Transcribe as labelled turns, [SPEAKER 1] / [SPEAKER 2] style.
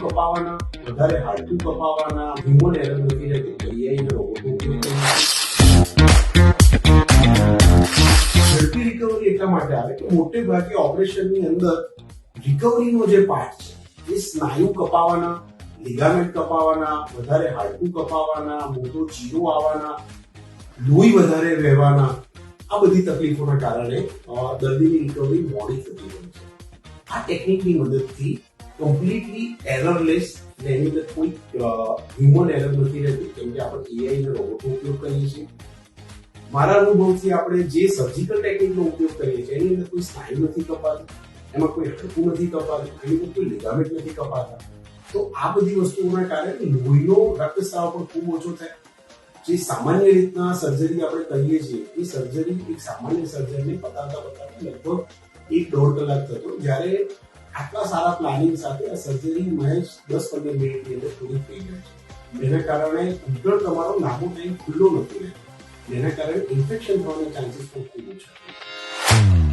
[SPEAKER 1] કપાવવાના, વધારે હાડકું કપાવવાના, human error નથી રહેતી, AI ને રોબોટનો ઉપયોગ કરીએ છીએ। ઝડપી રિકવરી એટલા માટે આવે કે મોટે ભાગે ઓપરેશનની અંદર રિકવરીનો જે પાર્ટ છે એ સ્નાયુ કપાવવાના, લિગામેન્ટ કપાવવાના, વધારે હાડકું કપાવવાના, મોટો ચીરો આવવાના, લોહી વધારે વહેવાના, આ બધી તકલીફોના કારણે દર્દીની રિકવરી મોડી થતી હોય છે। આ ટેકનિકની મદદથી કમ્પ્લીટલી એરરલેસ, એની અંદર કોઈ હ્યુમન એરર નથી રહેતી, કેમ કે આપણે AI ને રોબોટનો ઉપયોગ કરીએ છીએ। મારા અનુભવથી આપણે જે સર્જિકલ ટેકનિકનો ઉપયોગ કરીએ છીએ એની અંદર કોઈ સ્નાયુ નથી કપાતું, એમાં કોઈ હાડકું નથી કપાતું, એની અંદર કોઈ લિગામેન્ટ નથી કપાતા। તો આ બધી વસ્તુઓના કારણે લોહીનો રક્તસ્રાવ પણ ખૂબ ઓછો થાય। જે સામાન્ય રીતના સર્જરી આપણે કરીએ છીએ એ સર્જરી એક સામાન્ય સર્જનને પતાવતા લગભગ 1-1.5 કલાક થતો, જ્યારે આટલા સારા પ્લાનિંગ સાથે આ સર્જરી મહેજ 10-15 મિનિટની અંદર પૂરી થઈ જાય છે। જેના કારણે ઉજ્જવળ તમારો લાંબો ટાઈમ ખુલ્લો નથી રહેતો, જેના કારણે ઇન્ફેક્શન થવાના ચાન્સીસ પણ ખૂબ ઓછા છે।